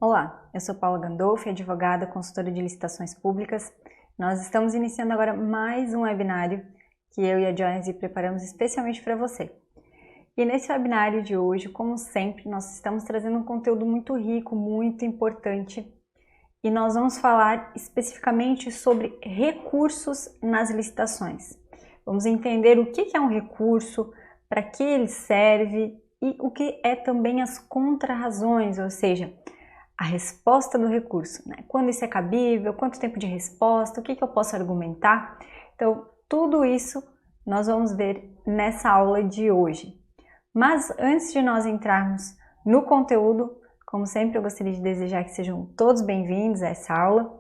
Olá, eu sou Paula Gandolfi, advogada, consultora de licitações públicas. Nós estamos iniciando agora mais um webinário que eu e a Joyce preparamos especialmente para você. E nesse webinário de hoje, como sempre, nós estamos trazendo um conteúdo muito rico, muito importante, e nós vamos falar especificamente sobre recursos nas licitações. Vamos entender o que é um recurso, para que ele serve e o que é também as contrarrazões, ou seja, a resposta do recurso, né? Quando isso é cabível, quanto tempo de resposta, o que eu posso argumentar. Então, tudo isso nós vamos ver nessa aula de hoje. Mas antes de nós entrarmos no conteúdo, como sempre eu gostaria de desejar que sejam todos bem-vindos a essa aula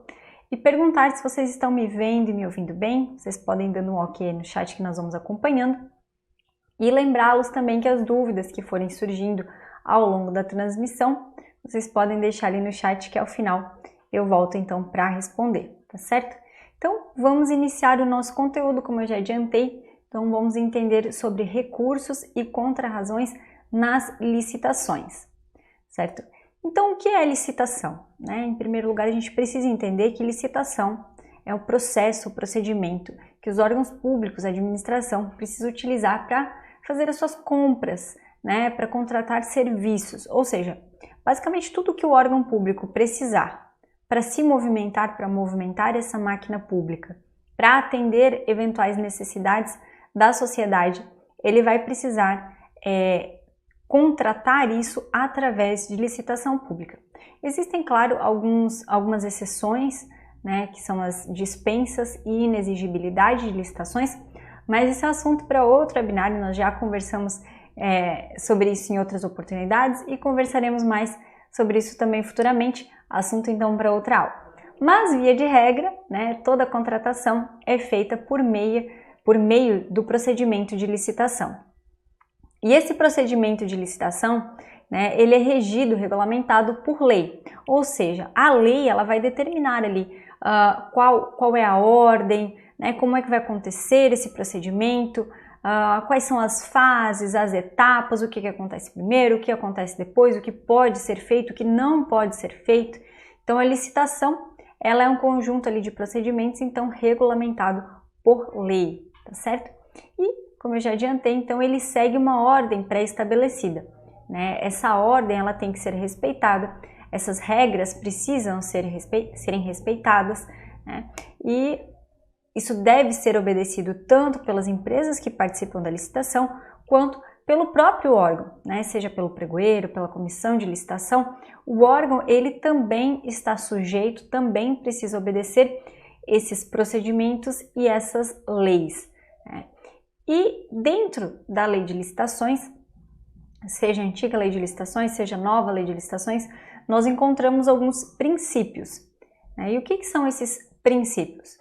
e perguntar se vocês estão me vendo e me ouvindo bem. Vocês podem dando um ok no chat que nós vamos acompanhando e lembrá-los também que as dúvidas que forem surgindo ao longo da transmissão, vocês podem deixar ali no chat que ao final eu volto então para responder, tá certo? Então vamos iniciar o nosso conteúdo, como eu já adiantei. Então vamos entender sobre recursos e contrarrazões nas licitações, certo? Então o que é licitação? Em primeiro lugar, a gente precisa entender que licitação é o processo, o procedimento que os órgãos públicos, a administração, precisa utilizar para fazer as suas compras, para contratar serviços, ou seja, basicamente tudo que o órgão público precisar para se movimentar, para movimentar essa máquina pública, para atender eventuais necessidades da sociedade, ele vai precisar contratar isso através de licitação pública. Existem, claro, algumas exceções, que são as dispensas e inexigibilidade de licitações, mas esse é um assunto para outro webinário. Nós já conversamos sobre isso em outras oportunidades e conversaremos mais sobre isso também futuramente, assunto então para outra aula. Mas, via de regra, toda contratação é feita por meio do procedimento de licitação. E esse procedimento de licitação, ele é regido, regulamentado por lei, ou seja, a lei ela vai determinar ali qual é a ordem, como é que vai acontecer esse procedimento, quais são as fases, as etapas, o que acontece primeiro, o que acontece depois, o que pode ser feito, o que não pode ser feito. Então a licitação ela é um conjunto ali de procedimentos, então regulamentado por lei, tá certo? E como eu já adiantei, então ele segue uma ordem pré-estabelecida, Essa ordem ela tem que ser respeitada, essas regras precisam serem respeitadas, E isso deve ser obedecido tanto pelas empresas que participam da licitação, quanto pelo próprio órgão, seja pelo pregoeiro, pela comissão de licitação. O órgão ele também está sujeito, também precisa obedecer esses procedimentos e essas leis. E dentro da lei de licitações, seja a antiga lei de licitações, seja a nova lei de licitações, nós encontramos alguns princípios. E o que são esses princípios?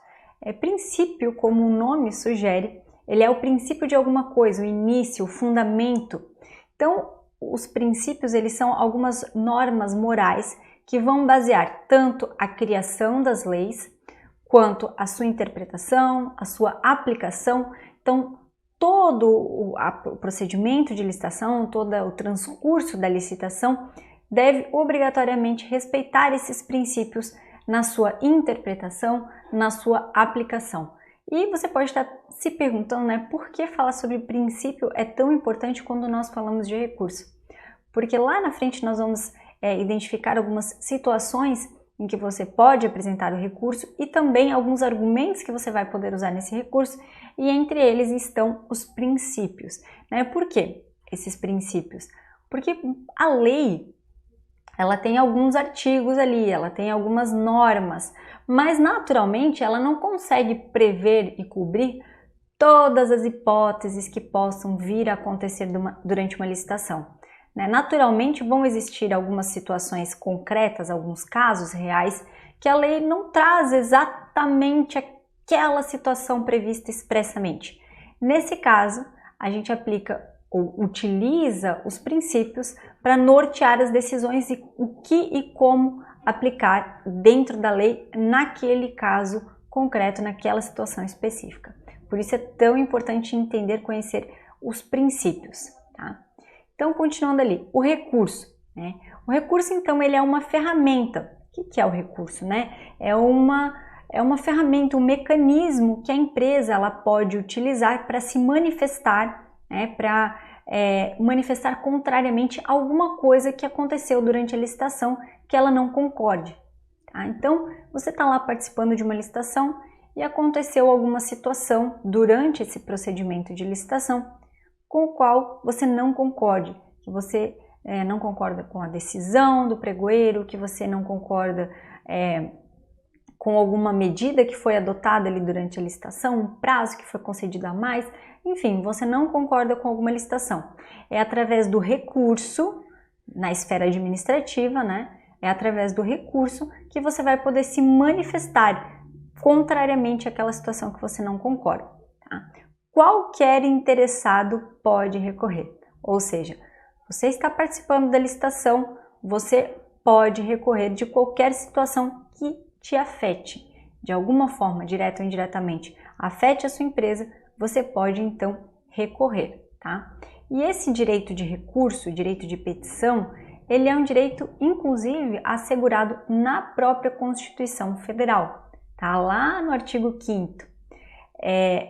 Princípio, como o nome sugere, ele é o princípio de alguma coisa, o início, o fundamento. Então, os princípios eles são algumas normas morais que vão basear tanto a criação das leis, quanto a sua interpretação, a sua aplicação. Então, todo o procedimento de licitação, todo o transcurso da licitação deve obrigatoriamente respeitar esses princípios na sua interpretação, na sua aplicação. E você pode estar se perguntando, por que falar sobre princípio é tão importante quando nós falamos de recurso? Porque lá na frente nós vamos identificar algumas situações em que você pode apresentar o recurso e também alguns argumentos que você vai poder usar nesse recurso, e entre eles estão os princípios. Por que esses princípios? Porque a lei ela tem alguns artigos ali, ela tem algumas normas, mas naturalmente ela não consegue prever e cobrir todas as hipóteses que possam vir a acontecer durante uma licitação. Naturalmente vão existir algumas situações concretas, alguns casos reais, que a lei não traz exatamente aquela situação prevista expressamente. Nesse caso, a gente aplica ou utiliza os princípios para nortear as decisões e o que e como aplicar dentro da lei naquele caso concreto, naquela situação específica. Por isso é tão importante entender, conhecer os princípios, tá? Então, continuando ali, o recurso, O recurso, então, ele é uma ferramenta. O que é o recurso, né? É uma ferramenta, um mecanismo que a empresa ela pode utilizar para se manifestar, né? Para manifestar contrariamente a alguma coisa que aconteceu durante a licitação que ela não concorde. Tá? Então, você está lá participando de uma licitação e aconteceu alguma situação durante esse procedimento de licitação com o qual você não concorde, que você não concorda com a decisão do pregoeiro, que você não concorda com alguma medida que foi adotada ali durante a licitação, um prazo que foi concedido a mais, enfim, você não concorda com alguma licitação. É através do recurso, na esfera administrativa, né? É através do recurso que você vai poder se manifestar contrariamente àquela situação que você não concorda. Tá? Qualquer interessado pode recorrer, ou seja, você está participando da licitação, você pode recorrer de qualquer situação que te afete, de alguma forma, direta ou indiretamente, afete a sua empresa, você pode então recorrer, tá? E esse direito de recurso, direito de petição, ele é um direito, inclusive, assegurado na própria Constituição Federal, tá? Lá no artigo 5º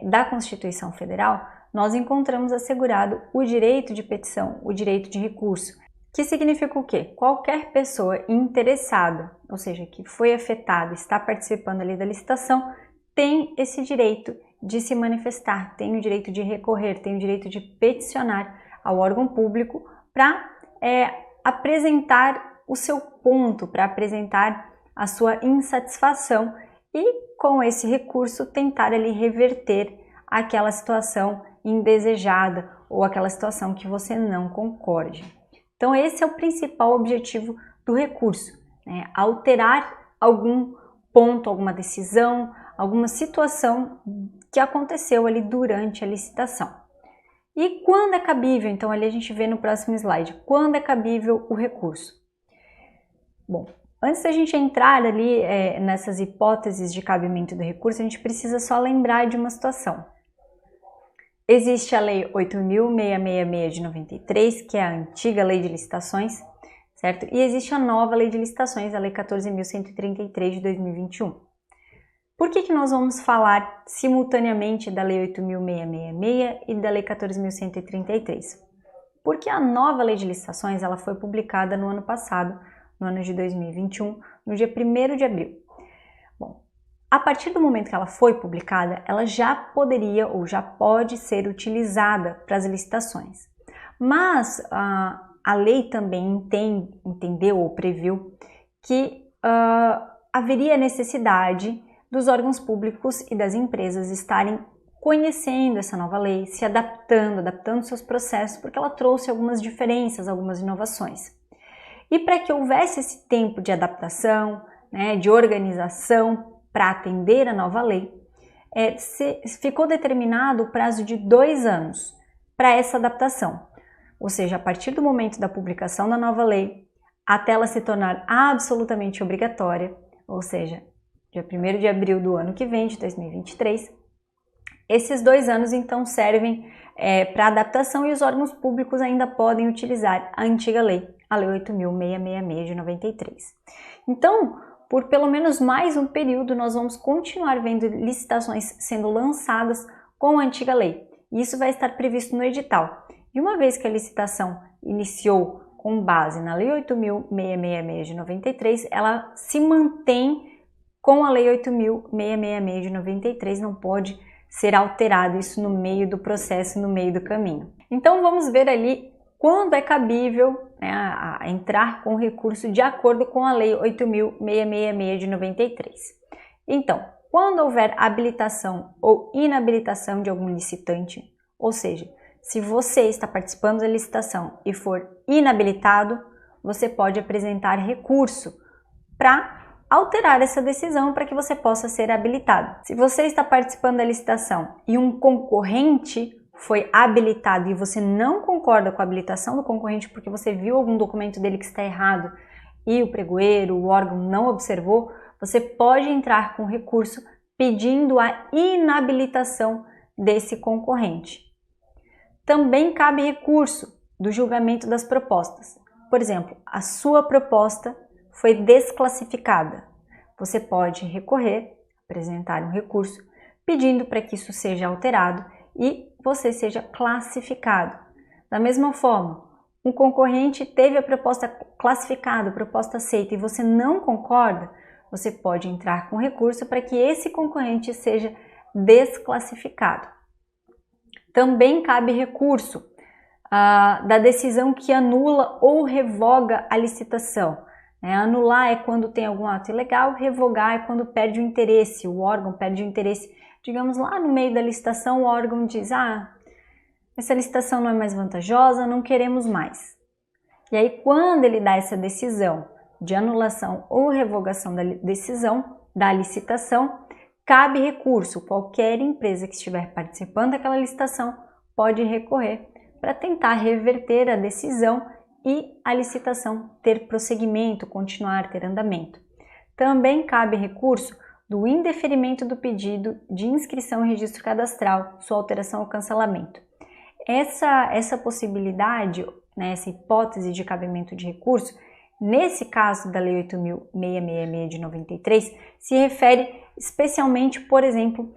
da Constituição Federal, nós encontramos assegurado o direito de petição, o direito de recurso, que significa o quê? Qualquer pessoa interessada, ou seja, que foi afetada, está participando ali da licitação, tem esse direito de se manifestar, tem o direito de recorrer, tem o direito de peticionar ao órgão público para apresentar o seu ponto, para apresentar a sua insatisfação e, com esse recurso, tentar ali reverter aquela situação indesejada ou aquela situação que você não concorde. Então, esse é o principal objetivo do recurso, né? Alterar algum ponto, alguma decisão, alguma situação que aconteceu ali durante a licitação. E quando é cabível? Então, ali a gente vê no próximo slide, quando é cabível o recurso. Bom, antes da gente entrar ali nessas hipóteses de cabimento do recurso, a gente precisa só lembrar de uma situação. Existe a Lei 8.666 de 93, que é a antiga Lei de Licitações, certo? E existe a nova Lei de Licitações, a Lei 14.133 de 2021. Por que nós vamos falar simultaneamente da Lei 8.666 e da Lei 14.133? Porque a nova Lei de Licitações ela foi publicada no ano passado, no ano de 2021, no dia 1º de abril. Bom, a partir do momento que ela foi publicada, ela já poderia ou já pode ser utilizada para as licitações. Mas a lei também entendeu ou previu que haveria necessidade dos órgãos públicos e das empresas estarem conhecendo essa nova lei, se adaptando seus processos, porque ela trouxe algumas diferenças, algumas inovações. E para que houvesse esse tempo de adaptação, né, de organização, para atender a nova lei, ficou determinado o prazo de 2 anos para essa adaptação. Ou seja, a partir do momento da publicação da nova lei, até ela se tornar absolutamente obrigatória, ou seja, dia 1º de abril do ano que vem, de 2023, esses 2 anos então servem para adaptação e os órgãos públicos ainda podem utilizar a antiga lei, a Lei 8.666 de 93. Então, por pelo menos mais um período, nós vamos continuar vendo licitações sendo lançadas com a antiga lei. Isso vai estar previsto no edital. E uma vez que a licitação iniciou com base na Lei 8.666 de 93, ela se mantém com a Lei 8.666 de 93, não pode ser alterado isso no meio do processo, no meio do caminho. Então vamos ver ali quando é cabível, né, a entrar com recurso de acordo com a Lei 8.666 de 93. Então, quando houver habilitação ou inabilitação de algum licitante, ou seja, se você está participando da licitação e for inabilitado, você pode apresentar recurso para alterar essa decisão para que você possa ser habilitado. Se você está participando da licitação e um concorrente foi habilitado e você não concorda com a habilitação do concorrente porque você viu algum documento dele que está errado e o pregoeiro, o órgão não observou, você pode entrar com recurso pedindo a inabilitação desse concorrente. Também cabe recurso do julgamento das propostas. por exemplo, a sua proposta foi desclassificada. Você pode recorrer, apresentar um recurso, pedindo para que isso seja alterado e você seja classificado. Da mesma forma, um concorrente teve a proposta classificada, a proposta aceita, e você não concorda, você pode entrar com recurso para que esse concorrente seja desclassificado. Também cabe recurso da decisão que anula ou revoga a licitação. Anular é quando tem algum ato ilegal, revogar é quando perde o interesse, o órgão perde o interesse. Digamos, lá no meio da licitação, o órgão diz: essa licitação não é mais vantajosa, não queremos mais. E aí, quando ele dá essa decisão de anulação ou revogação da decisão da licitação, cabe recurso. Qualquer empresa que estiver participando daquela licitação pode recorrer para tentar reverter a decisão e a licitação ter prosseguimento, continuar, ter andamento. Também cabe recurso do indeferimento do pedido de inscrição em registro cadastral, sua alteração ou cancelamento. Essa possibilidade, essa hipótese de cabimento de recurso, nesse caso da Lei 8.666 de 93, se refere especialmente, por exemplo,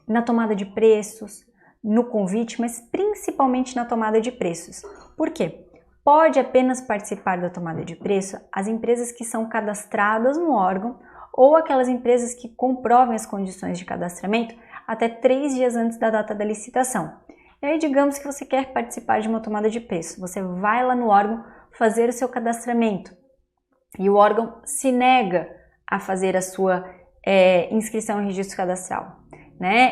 na tomada de preços, no convite, mas principalmente na tomada de preços. Por quê? Pode apenas participar da tomada de preço as empresas que são cadastradas no órgão ou aquelas empresas que comprovem as condições de cadastramento até 3 dias antes da data da licitação. E aí, digamos que você quer participar de uma tomada de preço, você vai lá no órgão fazer o seu cadastramento e o órgão se nega a fazer a sua inscrição em registro cadastral.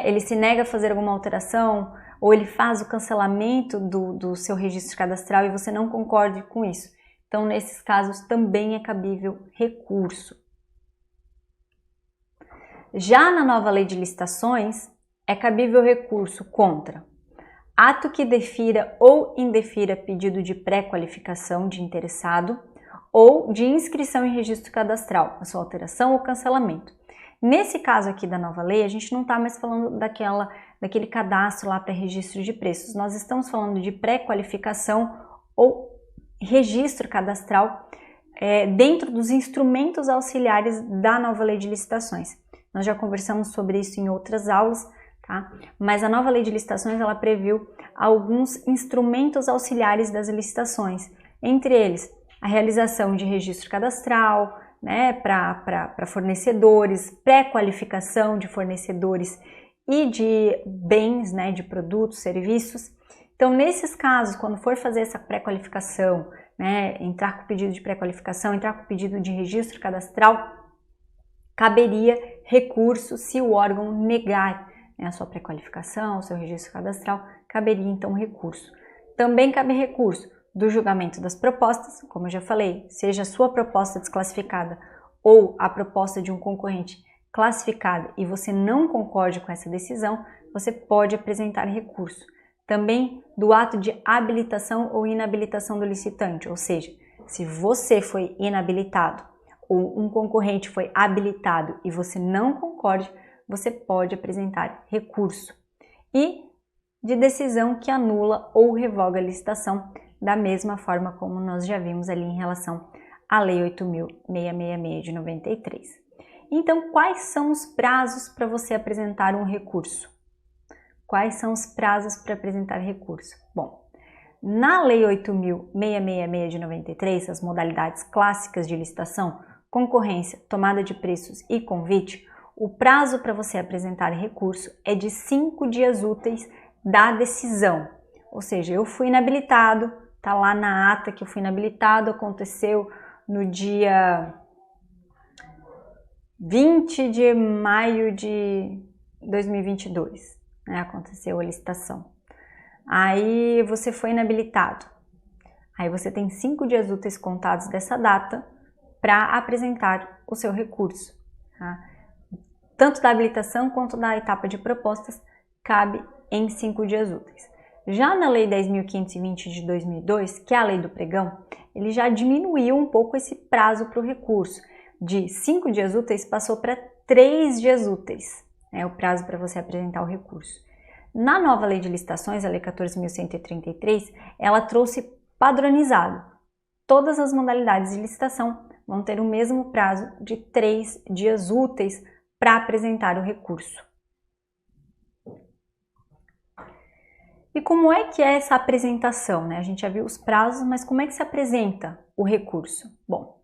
Ele se nega a fazer alguma alteração ou ele faz o cancelamento do seu registro cadastral e você não concorde com isso. Então, nesses casos, também é cabível recurso. Já na nova lei de licitações, é cabível recurso contra ato que defira ou indefira pedido de pré-qualificação de interessado ou de inscrição em registro cadastral, a sua alteração ou cancelamento. Nesse caso aqui da nova lei, a gente não está mais falando daquele cadastro lá para registro de preços. Nós estamos falando de pré-qualificação ou registro cadastral dentro dos instrumentos auxiliares da nova lei de licitações. Nós já conversamos sobre isso em outras aulas, tá? Mas a nova lei de licitações ela previu alguns instrumentos auxiliares das licitações, entre eles a realização de registro cadastral, para fornecedores, pré-qualificação de fornecedores e de bens, de produtos, serviços. Então, nesses casos, quando for fazer essa pré-qualificação, entrar com o pedido de pré-qualificação, entrar com o pedido de registro cadastral, caberia recurso se o órgão negar a sua pré-qualificação, o seu registro cadastral, caberia então recurso. Também cabe recurso do julgamento das propostas, como eu já falei, seja a sua proposta desclassificada ou a proposta de um concorrente classificada e você não concorde com essa decisão, você pode apresentar recurso. Também do ato de habilitação ou inabilitação do licitante, ou seja, se você foi inabilitado ou um concorrente foi habilitado e você não concorde, você pode apresentar recurso. E de decisão que anula ou revoga a licitação, da mesma forma como nós já vimos ali em relação à Lei 8.666 de 93. Então, quais são os prazos para você apresentar um recurso? Quais são os prazos para apresentar recurso? Bom, na Lei 8.666 de 93, as modalidades clássicas de licitação, concorrência, tomada de preços e convite, o prazo para você apresentar recurso é de 5 dias úteis da decisão. Ou seja, eu fui inabilitado, está lá na ata que eu fui inabilitado, aconteceu no dia 20 de maio de 2022, aconteceu a licitação. Aí você foi inabilitado. Aí você tem 5 dias úteis contados dessa data para apresentar o seu recurso. Tá? Tanto da habilitação quanto da etapa de propostas cabe em 5 dias úteis. Já na Lei 10.520 de 2002, que é a Lei do Pregão, ele já diminuiu um pouco esse prazo para o recurso. De 5 dias úteis passou para 3 dias úteis, o prazo para você apresentar o recurso. Na nova Lei de Licitações, a Lei 14.133, ela trouxe padronizado. todas as modalidades de licitação vão ter o mesmo prazo de 3 dias úteis para apresentar o recurso. E como é que é essa apresentação, né? A gente já viu os prazos, mas como é que se apresenta o recurso? Bom,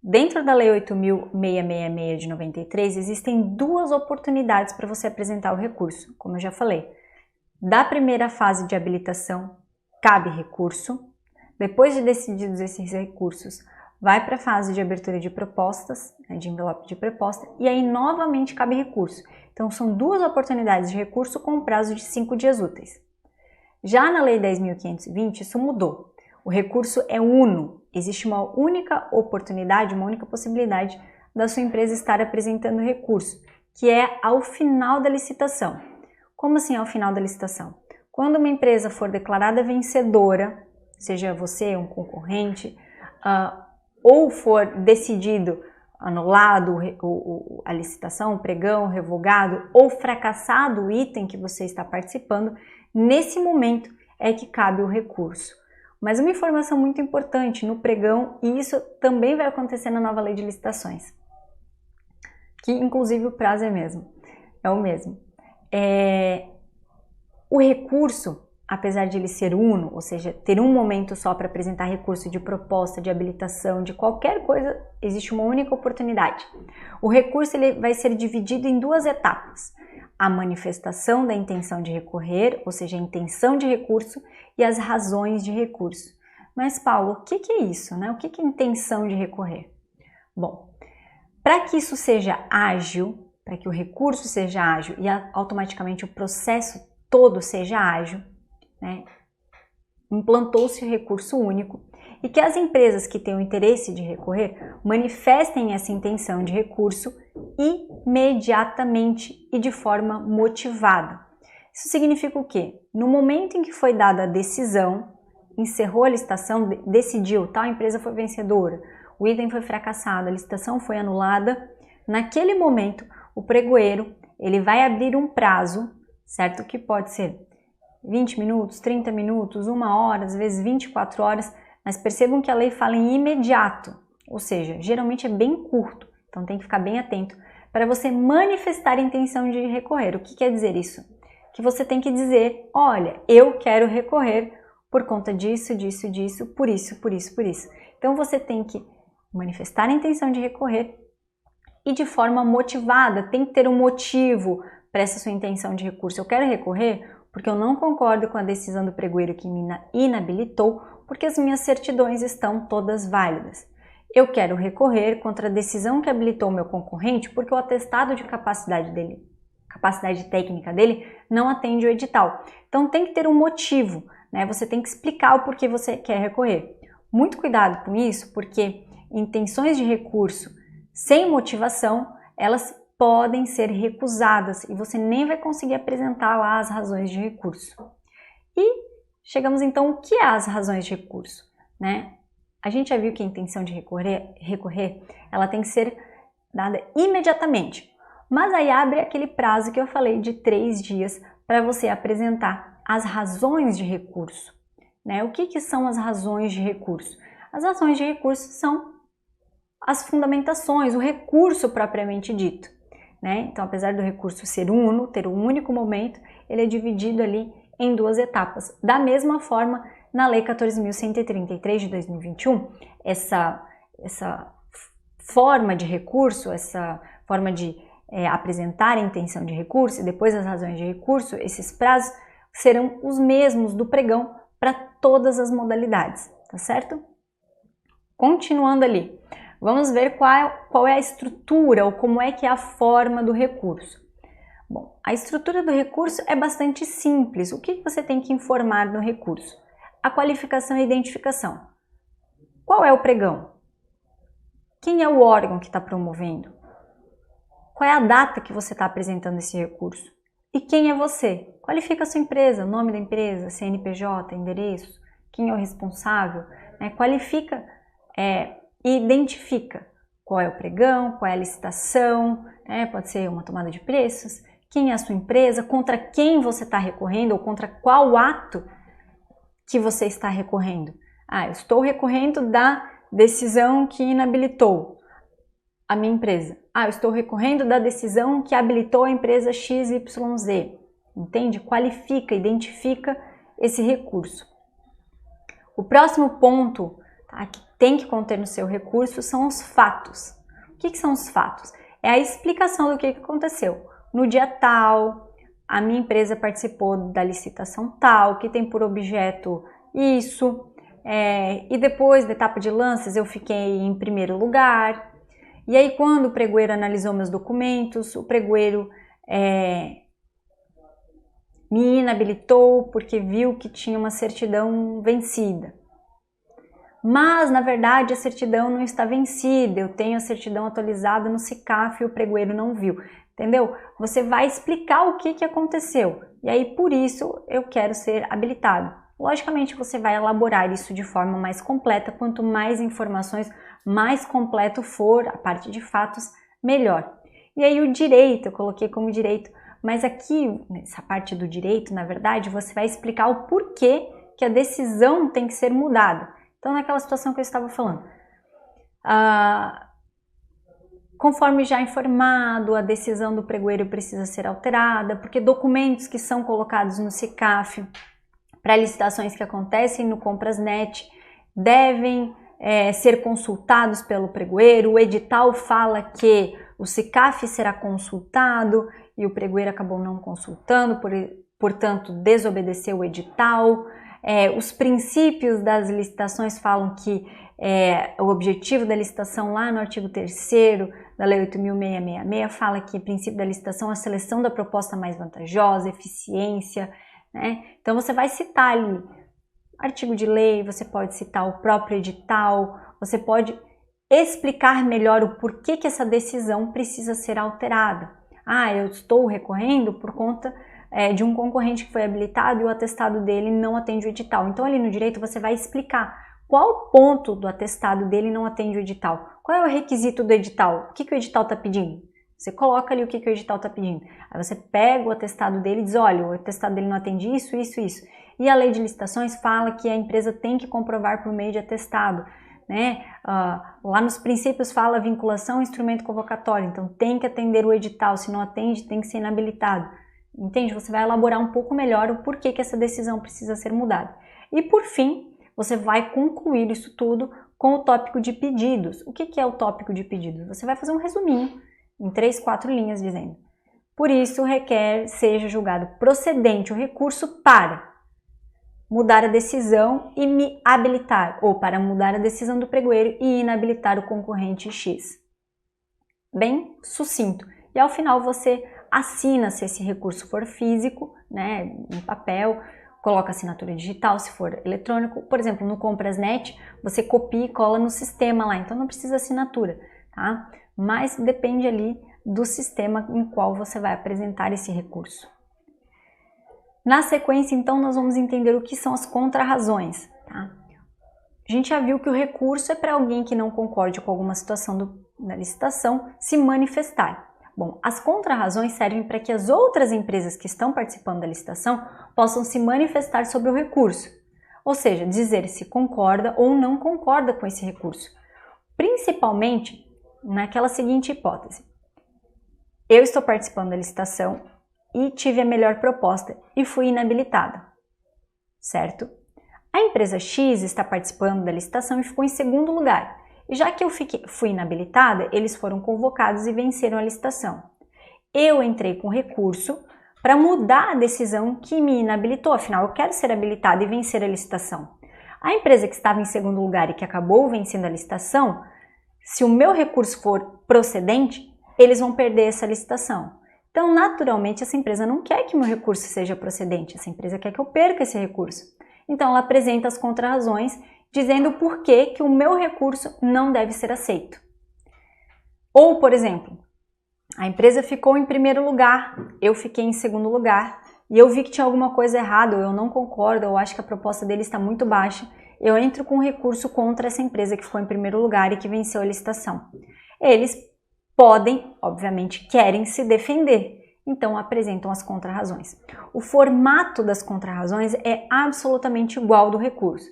dentro da Lei 8.666 de 93, existem duas oportunidades para você apresentar o recurso, como eu já falei. Da primeira fase de habilitação, cabe recurso. Depois de decididos esses recursos, vai para a fase de abertura de propostas, né, de envelope de proposta, e aí novamente cabe recurso. Então, são duas oportunidades de recurso com prazo de 5 dias úteis. Já na Lei 10.520, isso mudou. O recurso é uno. Existe uma única oportunidade, uma única possibilidade da sua empresa estar apresentando recurso, que é ao final da licitação. Como assim ao final da licitação? Quando uma empresa for declarada vencedora, seja você, um concorrente, ou for decidido, anulado a licitação, o pregão, revogado, ou fracassado o item que você está participando, nesse momento é que cabe o recurso. Mas uma informação muito importante no pregão, e isso também vai acontecer na nova lei de licitações, que inclusive o prazo é o mesmo. O recurso, apesar de ele ser uno, ou seja, ter um momento só para apresentar recurso de proposta, de habilitação, de qualquer coisa, existe uma única oportunidade. O recurso ele vai ser dividido em duas etapas. A manifestação da intenção de recorrer, ou seja, a intenção de recurso, e as razões de recurso. Mas, Paulo, o que é isso, né? O que é intenção de recorrer? Bom, para que isso seja ágil, para que o recurso seja ágil e automaticamente o processo todo seja ágil, né? Implantou-se o recurso único e que as empresas que têm o interesse de recorrer manifestem essa intenção de recurso imediatamente e de forma motivada. Isso significa o quê? No momento em que foi dada a decisão, encerrou a licitação, decidiu, tal empresa foi vencedora, o item foi fracassado, a licitação foi anulada, naquele momento o pregoeiro ele vai abrir um prazo, certo? Que pode ser 20 minutos, 30 minutos, 1 hora, às vezes 24 horas, mas percebam que a lei fala em imediato, ou seja, geralmente é bem curto, então tem que ficar bem atento para você manifestar a intenção de recorrer. O que quer dizer isso? Que você tem que dizer, olha, eu quero recorrer por conta disso, disso, disso, por isso, por isso, por isso. Então você tem que manifestar a intenção de recorrer e de forma motivada, tem que ter um motivo para essa sua intenção de recurso. Eu quero recorrer porque eu não concordo com a decisão do pregoeiro que me inabilitou, porque as minhas certidões estão todas válidas. Eu quero recorrer contra a decisão que habilitou o meu concorrente porque o atestado de capacidade técnica dele não atende o edital. Então tem que ter um motivo, né? Você tem que explicar o porquê você quer recorrer. Muito cuidado com isso, porque intenções de recurso sem motivação, elas podem ser recusadas e você nem vai conseguir apresentar lá as razões de recurso. E chegamos então ao que é as razões de recurso, né? A gente já viu que a intenção de recorrer, ela tem que ser dada imediatamente. Mas aí abre aquele prazo que eu falei de 3 dias para você apresentar as razões de recurso, né? O que são as razões de recurso? As razões de recurso são as fundamentações, o recurso propriamente dito, né? Então, apesar do recurso ser uno, ter um único momento, ele é dividido ali em 2 etapas. Da mesma forma, na Lei 14.133 de 2021, essa forma de recurso, essa forma de apresentar a intenção de recurso e depois as razões de recurso, esses prazos serão os mesmos do pregão para todas as modalidades, tá certo? Continuando ali, vamos ver qual é a estrutura ou como é que é a forma do recurso. Bom, a estrutura do recurso é bastante simples. O que você tem que informar no recurso? A qualificação e identificação. Qual é o pregão? Quem é o órgão que está promovendo? Qual é a data que você está apresentando esse recurso? E quem é você? Qualifica a sua empresa, o nome da empresa, CNPJ, endereço, quem é o responsável, né? Qualifica e identifica qual é o pregão, qual é a licitação, né? Pode ser uma tomada de preços, quem é a sua empresa, contra quem você está recorrendo ou contra qual ato que você está recorrendo. Eu estou recorrendo da decisão que inabilitou a minha empresa. Eu estou recorrendo da decisão que habilitou a empresa XYZ. Entende? Qualifica, identifica esse recurso. O próximo ponto, tá, que tem que conter no seu recurso são os fatos. O que são os fatos? É a explicação do que aconteceu. No dia tal, a minha empresa participou da licitação tal, que tem por objeto isso, e depois da etapa de lances eu fiquei em primeiro lugar. E aí quando o pregoeiro analisou meus documentos, o pregoeiro me inabilitou porque viu que tinha uma certidão vencida. Mas, na verdade, a certidão não está vencida, eu tenho a certidão atualizada no SICAF e o pregoeiro não viu, entendeu? Você vai explicar o que aconteceu, e aí por isso eu quero ser habilitado. Logicamente, você vai elaborar isso de forma mais completa, quanto mais informações, mais completo for a parte de fatos, melhor. E aí o direito, eu coloquei como direito, mas aqui, nessa parte do direito, na verdade, você vai explicar o porquê que a decisão tem que ser mudada. Então, naquela situação que eu estava falando, conforme já informado, a decisão do pregoeiro precisa ser alterada, porque documentos que são colocados no SICAF para licitações que acontecem no Comprasnet devem ser consultados pelo pregoeiro. O edital fala que o SICAF será consultado e o pregoeiro acabou não consultando, portanto, desobedeceu o edital. Os princípios das licitações falam que o objetivo da licitação lá no artigo 3º da Lei 8.666 fala que o princípio da licitação é a seleção da proposta mais vantajosa, eficiência, né? Então você vai citar ali artigo de lei, você pode citar o próprio edital, você pode explicar melhor o porquê que essa decisão precisa ser alterada. Eu estou recorrendo por conta de um concorrente que foi habilitado e o atestado dele não atende o edital. Então ali no direito você vai explicar qual ponto do atestado dele não atende o edital. Qual é o requisito do edital? O que o edital está pedindo? Você coloca ali o que o edital está pedindo. Aí você pega o atestado dele e diz, olha, o atestado dele não atende isso, isso, isso. E a lei de licitações fala que a empresa tem que comprovar por meio de atestado, né? Lá nos princípios fala vinculação ao instrumento convocatório, então tem que atender o edital, se não atende tem que ser inabilitado. Entende? Você vai elaborar um pouco melhor o porquê que essa decisão precisa ser mudada. E por fim, você vai concluir isso tudo com o tópico de pedidos. O que é o tópico de pedidos? Você vai fazer um resuminho em 3, 4 linhas dizendo: por isso requer seja julgado procedente o recurso para mudar a decisão e me habilitar, ou para mudar a decisão do pregoeiro e inabilitar o concorrente X. Bem sucinto. E ao final você assina se esse recurso for físico, né, em papel, coloca assinatura digital se for eletrônico. Por exemplo, no Comprasnet, você copia e cola no sistema lá, então não precisa assinatura, tá? Mas depende ali do sistema em qual você vai apresentar esse recurso. Na sequência, então, nós vamos entender o que são as contrarrazões, tá? A gente já viu que o recurso é para alguém que não concorde com alguma situação da licitação se manifestar. Bom, as contrarrazões servem para que as outras empresas que estão participando da licitação possam se manifestar sobre o recurso, ou seja, dizer se concorda ou não concorda com esse recurso, principalmente naquela seguinte hipótese: eu estou participando da licitação e tive a melhor proposta e fui inabilitada, certo? A empresa X está participando da licitação e ficou em segundo lugar. E já que eu fui inabilitada, eles foram convocados e venceram a licitação. Eu entrei com recurso para mudar a decisão que me inabilitou, afinal eu quero ser habilitada e vencer a licitação. A empresa que estava em segundo lugar e que acabou vencendo a licitação, se o meu recurso for procedente, eles vão perder essa licitação. Então, naturalmente, essa empresa não quer que o meu recurso seja procedente, essa empresa quer que eu perca esse recurso. Então, ela apresenta as contrarrazões, dizendo o porquê que o meu recurso não deve ser aceito. Ou, por exemplo, a empresa ficou em primeiro lugar, eu fiquei em segundo lugar, e eu vi que tinha alguma coisa errada, ou eu não concordo, ou acho que a proposta dele está muito baixa, eu entro com recurso contra essa empresa que ficou em primeiro lugar e que venceu a licitação. Eles podem, obviamente, querem se defender, então apresentam as contrarrazões. O formato das contrarrazões é absolutamente igual ao do recurso.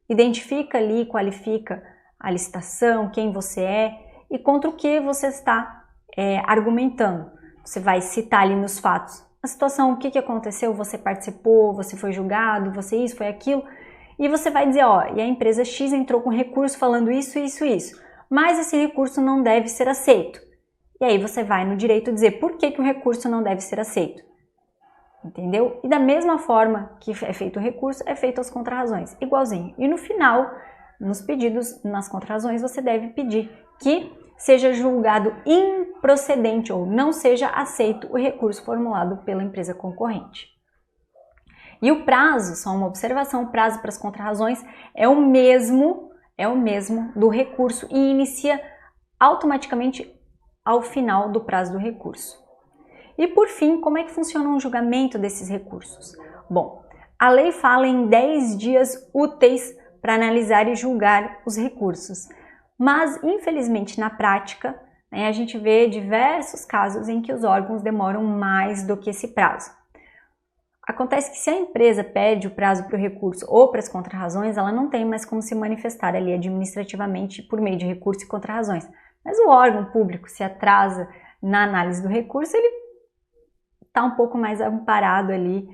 identifica ali, qualifica a licitação, quem você é e contra o que você está argumentando. Você vai citar ali nos fatos a situação, o que aconteceu, você participou, você foi julgado, você isso, foi aquilo, e você vai dizer, ó, e a empresa X entrou com recurso falando isso, isso, isso, mas esse recurso não deve ser aceito. E aí você vai no direito dizer por que o recurso não deve ser aceito. Entendeu? E da mesma forma que é feito o recurso, é feito as contrarrazões, igualzinho. E no final, nos pedidos, nas contrarrazões, você deve pedir que seja julgado improcedente ou não seja aceito o recurso formulado pela empresa concorrente. E o prazo, só uma observação, o prazo para as contrarrazões é o mesmo do recurso e inicia automaticamente ao final do prazo do recurso. E por fim, como é que funciona o julgamento desses recursos? Bom, a lei fala em 10 dias úteis para analisar e julgar os recursos, mas infelizmente na prática, a gente vê diversos casos em que os órgãos demoram mais do que esse prazo. Acontece que se a empresa pede o prazo para o recurso ou para as contrarrazões, ela não tem mais como se manifestar ali administrativamente por meio de recurso e contrarrazões. Mas o órgão público se atrasa na análise do recurso, ele está um pouco mais amparado ali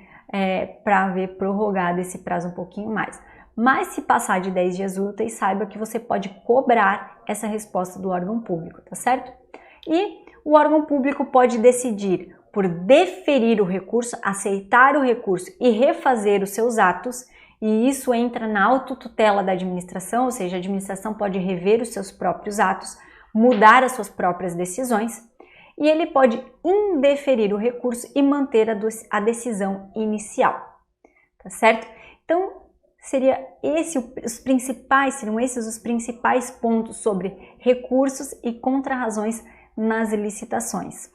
para ver prorrogado esse prazo um pouquinho mais. Mas se passar de 10 dias úteis, saiba que você pode cobrar essa resposta do órgão público, tá certo? E o órgão público pode decidir por deferir o recurso, aceitar o recurso e refazer os seus atos, e isso entra na autotutela da administração, ou seja, a administração pode rever os seus próprios atos, mudar as suas próprias decisões, e ele pode indeferir o recurso e manter a decisão inicial, tá certo? Então, seriam esses os principais pontos sobre recursos e contrarrazões nas licitações.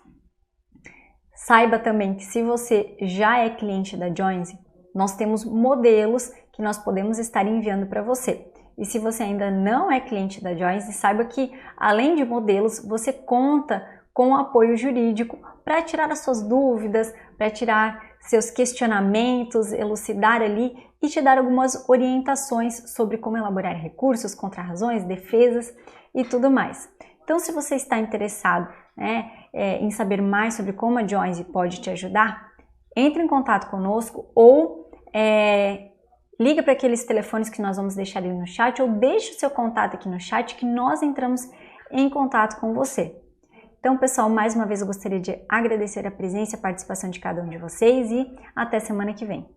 Saiba também que se você já é cliente da Joinzy, nós temos modelos que nós podemos estar enviando para você. E se você ainda não é cliente da Joinzy, saiba que além de modelos, você conta com apoio jurídico para tirar as suas dúvidas, para tirar seus questionamentos, elucidar ali e te dar algumas orientações sobre como elaborar recursos, contrarrazões, defesas e tudo mais. Então, se você está interessado em saber mais sobre como a Joinzy pode te ajudar, entre em contato conosco ou liga para aqueles telefones que nós vamos deixar ali no chat ou deixe o seu contato aqui no chat que nós entramos em contato com você. Então, pessoal, mais uma vez eu gostaria de agradecer a presença e a participação de cada um de vocês e até semana que vem.